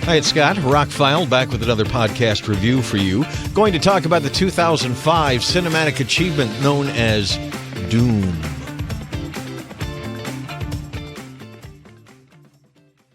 Hi, it's Scott, ROCKFILE, back with another podcast review for you. Going to talk about the 2005 cinematic achievement known as Doom.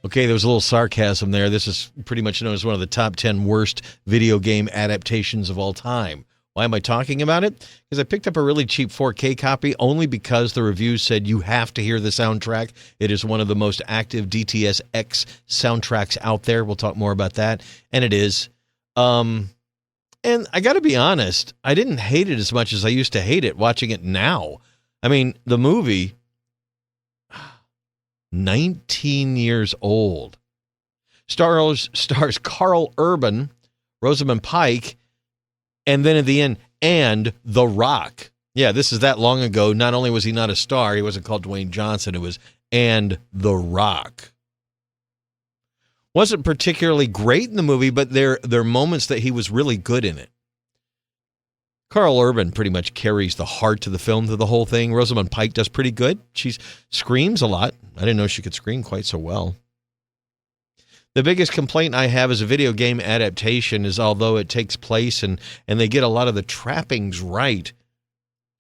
Okay, there was a little sarcasm there. This is pretty much known as one of the top 10 worst video game adaptations of all time. Why am I talking about it? Because I picked up a really cheap 4K copy only because the reviews said you have to hear the soundtrack. It is one of the most active DTS-X soundtracks out there. We'll talk more about that. And it is. And I got to be honest, I didn't hate it as much as I used to hate it watching it now. I mean, the movie, 19 years old. Stars Carl Urban, Rosamund Pike, and then at the end, and The Rock. Yeah, this is that long ago. Not only was he not a star, he wasn't called Dwayne Johnson. It was and The Rock. Wasn't particularly great in the movie, but there are moments that he was really good in it. Carl Urban pretty much carries the heart of the film through the whole thing. Rosamund Pike does pretty good. She screams a lot. I didn't know she could scream quite so well. The biggest complaint I have as a video game adaptation is although it takes place and they get a lot of the trappings right,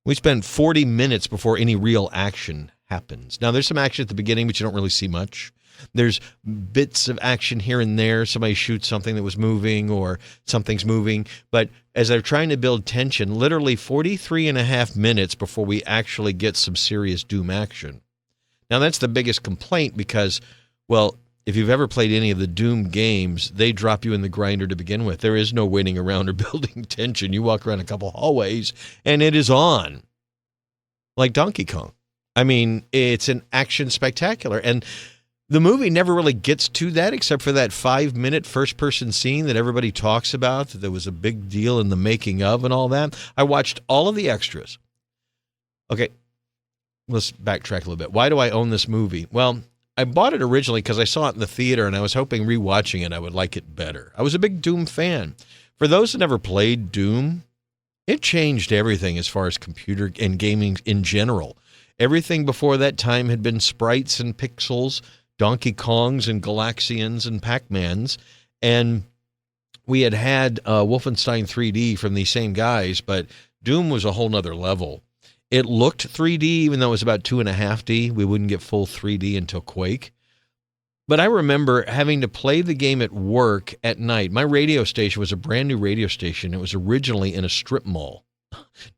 we spend 40 minutes before any real action happens. Now, there's some action at the beginning, but you don't really see much. There's bits of action here and there. Somebody shoots something that was moving or something's moving. But as they're trying to build tension, literally 43 and a half minutes before we actually get some serious Doom action. Now, that's the biggest complaint because, well, if you've ever played any of the Doom games, they drop you in the grinder to begin with. There is no waiting around or building tension. You walk around a couple hallways, and it is on. Like Donkey Kong. I mean, it's an action spectacular. And the movie never really gets to that except for that 5-minute first-person scene that everybody talks about, that there was a big deal in the making of and all that. I watched all of the extras. Okay, let's backtrack a little bit. Why do I own this movie? Well, I bought it originally because I saw it in the theater, and I was hoping rewatching it I would like it better. I was a big Doom fan. For those that never played Doom, it changed everything as far as computer and gaming in general. Everything before that time had been sprites and pixels, Donkey Kongs and Galaxians and Pac-Mans, and we had Wolfenstein 3D from these same guys, but Doom was a whole nother level. It looked 3D, even though it was about 2.5D. We wouldn't get full 3D until Quake. But I remember having to play the game at work at night. My radio station was a brand new radio station. It was originally in a strip mall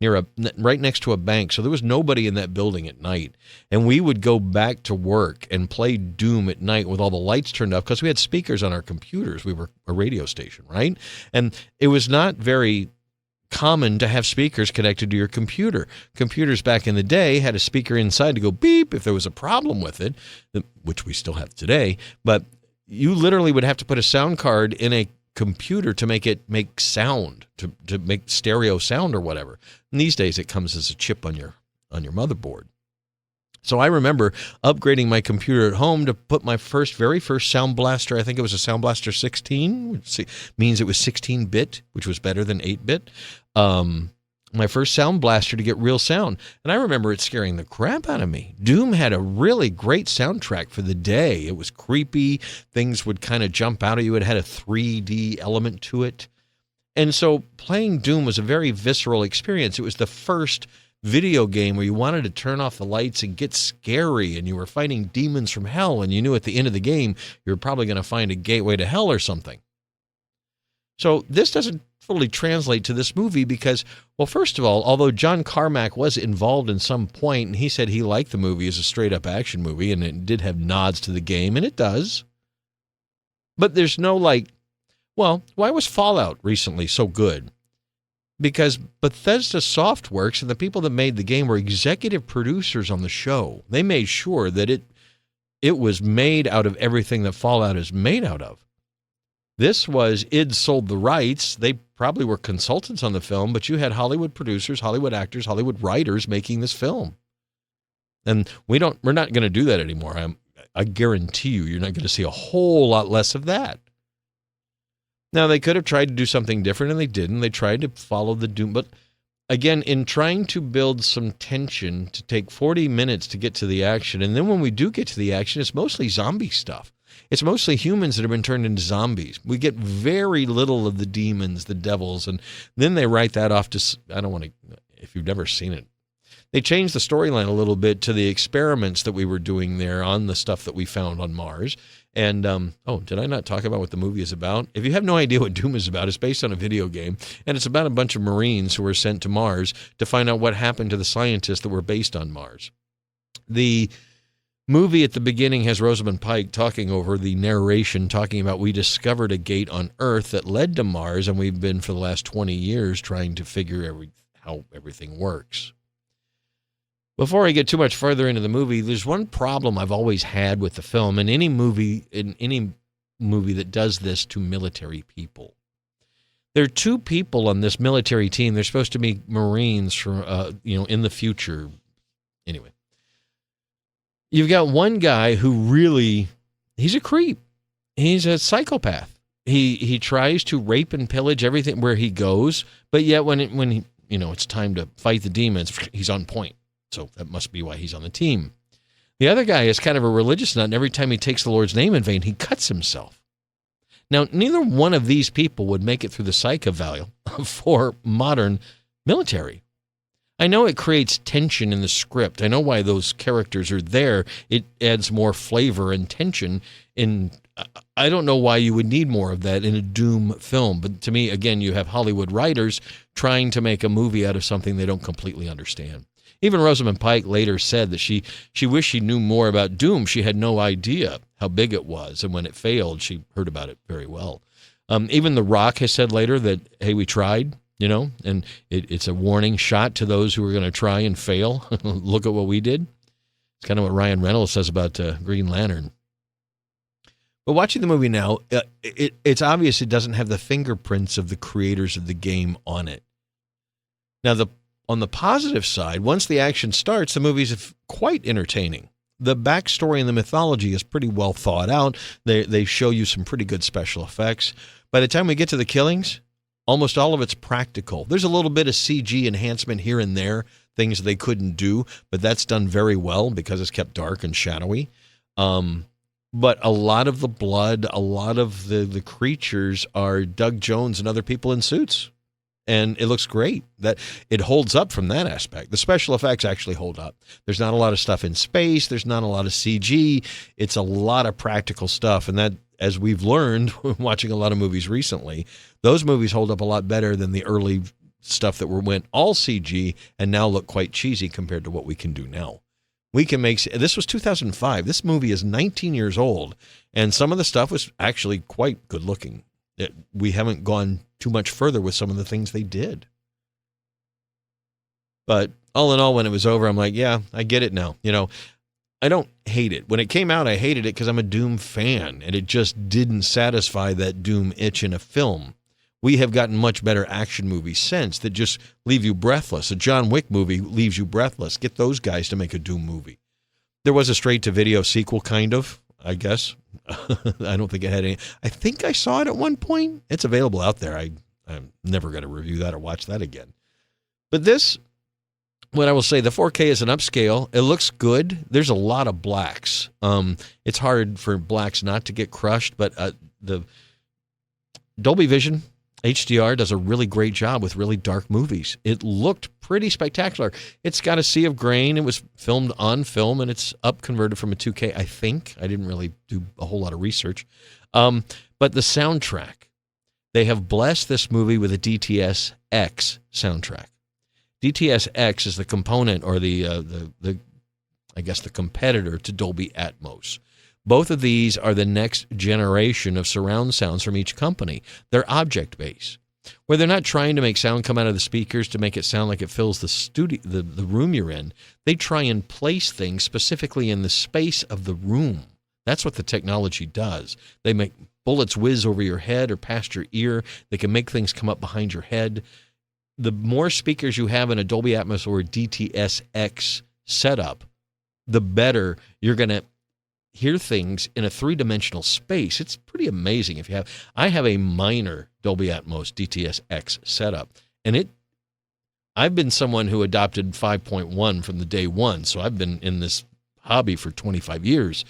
right next to a bank. So there was nobody in that building at night. And we would go back to work and play Doom at night with all the lights turned up because we had speakers on our computers. We were a radio station, right? And it was not very common to have speakers connected to your computer. Computers back in the day had a speaker inside to go beep if there was a problem with it, which we still have today, but you literally would have to put a sound card in a computer to make it make sound, to make stereo sound or whatever. And these days it comes as a chip on your motherboard. So I remember upgrading my computer at home to put my very first Sound Blaster, I think it was a Sound Blaster 16, which means it was 16-bit, which was better than 8-bit. My first Sound Blaster to get real sound. And I remember it scaring the crap out of me. Doom had a really great soundtrack for the day. It was creepy. Things would kind of jump out at you. It had a 3D element to it. And so playing Doom was a very visceral experience. It was the first video game where you wanted to turn off the lights and get scary, and you were fighting demons from hell, and you knew at the end of the game you were probably going to find a gateway to hell or something. So this doesn't fully translate to this movie because, well, first of all, although John Carmack was involved in some point, and he said he liked the movie as a straight-up action movie, and it did have nods to the game, and it does. But there's no well, why was Fallout recently so good? Because Bethesda Softworks and the people that made the game were executive producers on the show. They made sure that it was made out of everything that Fallout is made out of. This was, id sold the rights. They probably were consultants on the film, but you had Hollywood producers, Hollywood actors, Hollywood writers making this film. And we're not going to do that anymore. I guarantee you're not going to see a whole lot less of that. Now, they could have tried to do something different, and they didn't. They tried to follow the Doom. But again, in trying to build some tension to take 40 minutes to get to the action, and then when we do get to the action, it's mostly zombie stuff. It's mostly humans that have been turned into zombies. We get very little of the demons, the devils, and then they write that off to, I don't want to, if you've never seen it. They changed the storyline a little bit to the experiments that we were doing there on the stuff that we found on Mars. And, did I not talk about what the movie is about? If you have no idea what Doom is about, it's based on a video game, and it's about a bunch of Marines who were sent to Mars to find out what happened to the scientists that were based on Mars. The movie at the beginning has Rosamund Pike talking over the narration, talking about we discovered a gate on Earth that led to Mars, and we've been for the last 20 years trying to figure how everything works. Before I get too much further into the movie, there's one problem I've always had with the film, and any movie that does this to military people. There are two people on this military team. They're supposed to be Marines from, in the future. Anyway, you've got one guy who he's a creep. He's a psychopath. He tries to rape and pillage everything where he goes, but yet when it's time to fight the demons, he's on point. So that must be why he's on the team. The other guy is kind of a religious nut, and every time he takes the Lord's name in vain, he cuts himself. Now, neither one of these people would make it through the psych eval for modern military. I know it creates tension in the script. I know why those characters are there. It adds more flavor and tension. I don't know why you would need more of that in a Doom film. But to me, again, you have Hollywood writers trying to make a movie out of something they don't completely understand. Even Rosamund Pike later said that she wished she knew more about Doom. She had no idea how big it was, and when it failed, she heard about it very well. Even The Rock has said later that, hey, we tried, and it's a warning shot to those who are going to try and fail. Look at what we did. It's kind of what Ryan Reynolds says about Green Lantern. But watching the movie now, it's obvious it doesn't have the fingerprints of the creators of the game on it. Now, on the positive side, once the action starts, the movie's quite entertaining. The backstory and the mythology is pretty well thought out. They show you some pretty good special effects. By the time we get to the killings, almost all of it's practical. There's a little bit of CG enhancement here and there, things they couldn't do, but that's done very well because it's kept dark and shadowy. But a lot of the blood, a lot of the creatures are Doug Jones and other people in suits. And it looks great. That it holds up from that aspect. The special effects actually hold up. There's not a lot of stuff in space. There's not a lot of CG. It's a lot of practical stuff. And that, as we've learned watching a lot of movies recently, those movies hold up a lot better than the early stuff that went all CG and now look quite cheesy compared to what we can do now. We can make, this was 2005. This movie is 19 years old, and some of the stuff was actually quite good looking. We haven't gone too much further with some of the things they did. But all in all, when it was over, I'm like, yeah, I get it now. I don't hate it. When it came out, I hated it because I'm a Doom fan, and it just didn't satisfy that Doom itch in a film. We have gotten much better action movies since that just leave you breathless. A John Wick movie leaves you breathless. Get those guys to make a Doom movie. There was a straight-to-video sequel, kind of, I guess. I don't think it had any. I think I saw it at one point. It's available out there. I'm never going to review that or watch that again. But this, what I will say, the 4K is an upscale. It looks good. There's a lot of blacks. It's hard for blacks not to get crushed, but the Dolby Vision HDR does a really great job with really dark movies. It looked pretty spectacular. It's got a sea of grain. It was filmed on film, and it's up converted from a 2K, I think. I didn't really do a whole lot of research. But the soundtrack, they have blessed this movie with a DTS-X soundtrack. DTS-X is the component or the competitor to Dolby Atmos. Both of these are the next generation of surround sounds from each company. They're object-based, where they're not trying to make sound come out of the speakers to make it sound like it fills the studio, the room you're in. They try and place things specifically in the space of the room. That's what the technology does. They make bullets whiz over your head or past your ear. They can make things come up behind your head. The more speakers you have in a Dolby Atmos or a DTS-X setup, the better you're going to hear things in a three-dimensional space. It's pretty amazing. I have a minor Dolby Atmos DTS-X setup, and I've been someone who adopted 5.1 from the day one, so I've been in this hobby for 25 years.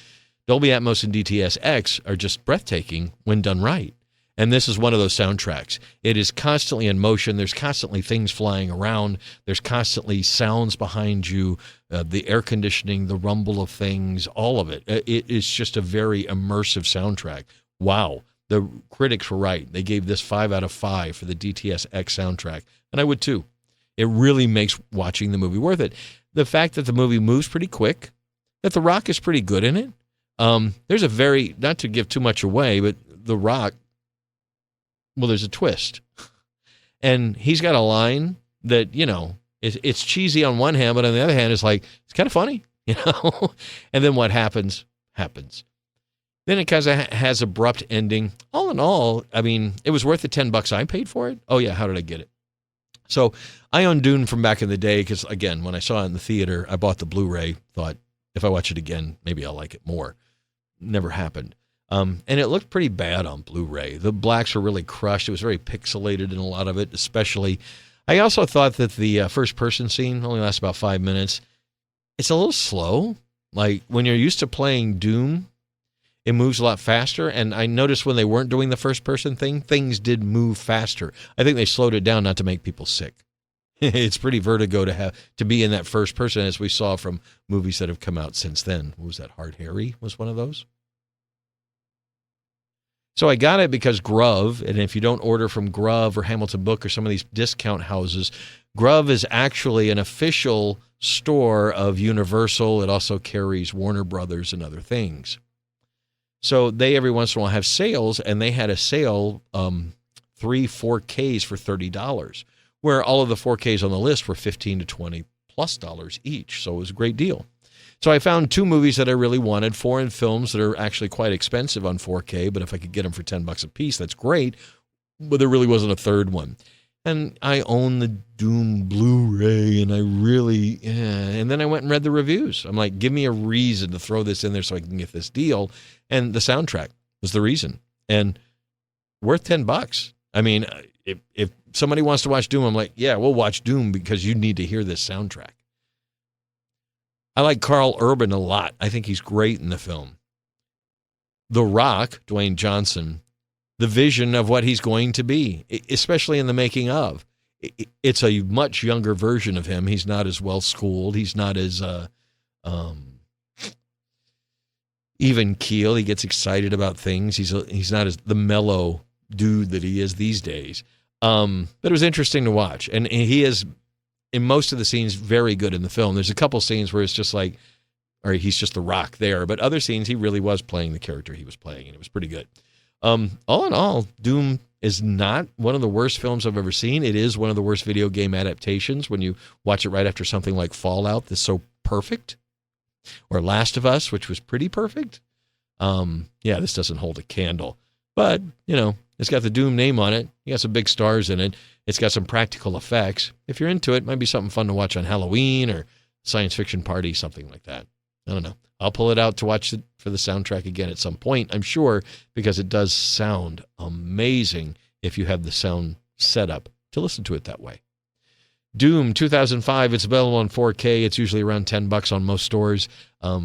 Dolby Atmos and DTS-X are just breathtaking when done right. And this is one of those soundtracks. It is constantly in motion. There's constantly things flying around. There's constantly sounds behind you, the air conditioning, the rumble of things, all of it. It is just a very immersive soundtrack. Wow. The critics were right. They gave this 5 out of 5 for the DTS-X soundtrack. And I would too. It really makes watching the movie worth it. The fact that the movie moves pretty quick, that The Rock is pretty good in it. There's a very, not to give too much away, but The Rock, well, there's a twist. And he's got a line that, you know, it's cheesy on one hand, but on the other hand, it's like, it's kind of funny, you know? And then what happens. Then it kind of has abrupt ending. All in all, I mean, it was worth the $10 I paid for it. Oh, yeah, how did I get it? So I own Dune from back in the day because, again, when I saw it in the theater, I bought the Blu-ray, thought if I watch it again, maybe I'll like it more. Never happened. And it looked pretty bad on Blu-ray. The blacks were really crushed. It was very pixelated in a lot of it, especially. I also thought that the first-person scene only lasts about 5 minutes. It's a little slow. Like, when you're used to playing Doom, it moves a lot faster. And I noticed when they weren't doing the first-person thing, things did move faster. I think they slowed it down not to make people sick. It's pretty vertigo to be in that first person, as we saw from movies that have come out since then. What was that? Hard Harry was one of those. So I got it because Grove, and if you don't order from Grove or Hamilton Book or some of these discount houses, Grove is actually an official store of Universal. It also carries Warner Brothers and other things. So they every once in a while have sales, and they had a sale, 3 4Ks for $30, where all of the 4Ks on the list were $15 to $20 plus each. So it was a great deal. So I found 2 movies that I really wanted, foreign films that are actually quite expensive on 4K, but if I could get them for $10 a piece, that's great. But there really wasn't a third one. And I own the Doom Blu-ray, and I really, and then I went and read the reviews. I'm like, give me a reason to throw this in there so I can get this deal. And the soundtrack was the reason. And worth $10. I mean, if somebody wants to watch Doom, I'm like, yeah, we'll watch Doom because you need to hear this soundtrack. I like Carl Urban a lot. I think he's great in the film. The Rock, Dwayne Johnson, the vision of what he's going to be, especially in the making of. It's a much younger version of him. He's not as well-schooled. He's not as even keel. He gets excited about things. He's not as the mellow dude that he is these days. But it was interesting to watch. And he is, in most of the scenes, very good in the film. There's a couple scenes where it's just like, or he's just the Rock there. But other scenes, he really was playing the character he was playing, and it was pretty good. All in all, Doom is not one of the worst films I've ever seen. It is one of the worst video game adaptations when you watch it right after something like Fallout that's so perfect, or Last of Us, which was pretty perfect. Yeah, this doesn't hold a candle. But, you know, it's got the Doom name on it. You got some big stars in it. It's got some practical effects. If you're into it might be something fun to watch on Halloween or science fiction party, something like that. I don't know. I'll pull it out to watch it for the soundtrack again at some point, I'm sure, because it does sound amazing if you have the sound set up to listen to it that way. Doom 2005, it's available on 4K. It's usually around $10 on most stores.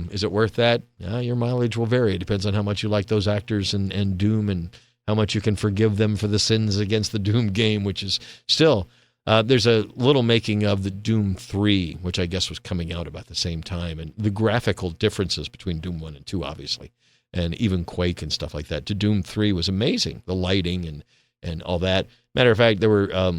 Is it worth that? Your mileage will vary. It depends on how much you like those actors and Doom, and how much you can forgive them for the sins against the Doom game, which is still, there's a little making of the Doom 3, which I guess was coming out about the same time, and the graphical differences between Doom 1 and 2, obviously, and even Quake and stuff like that, to Doom 3 was amazing. The lighting and all that. Matter of fact, there were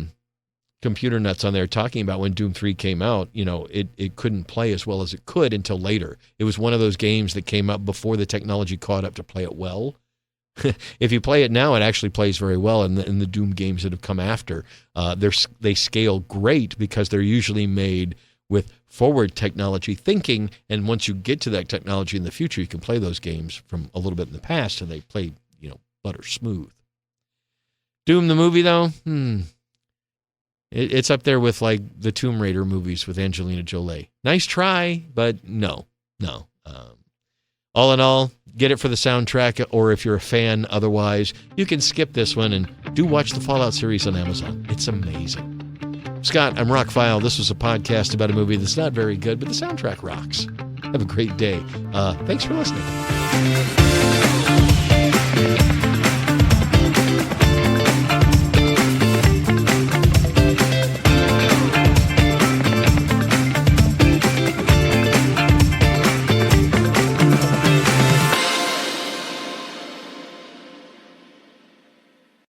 computer nuts on there talking about when Doom 3 came out, you know, it couldn't play as well as it could until later. It was one of those games that came up before the technology caught up to play it well. If you play it now, it actually plays very well. In the Doom games that have come after, they scale great because they're usually made with forward technology thinking. And once you get to that technology in the future, you can play those games from a little bit in the past, and they play, you know, butter smooth. Doom the movie, though, it's up there with like the Tomb Raider movies with Angelina Jolie. Nice try, but no. All in all, get it for the soundtrack, or if you're a fan otherwise, you can skip this one and do watch the Fallout series on Amazon. It's amazing. Scott, I'm ROCKFILE. This was a podcast about a movie that's not very good, but the soundtrack rocks. Have a great day. Thanks for listening. Bye.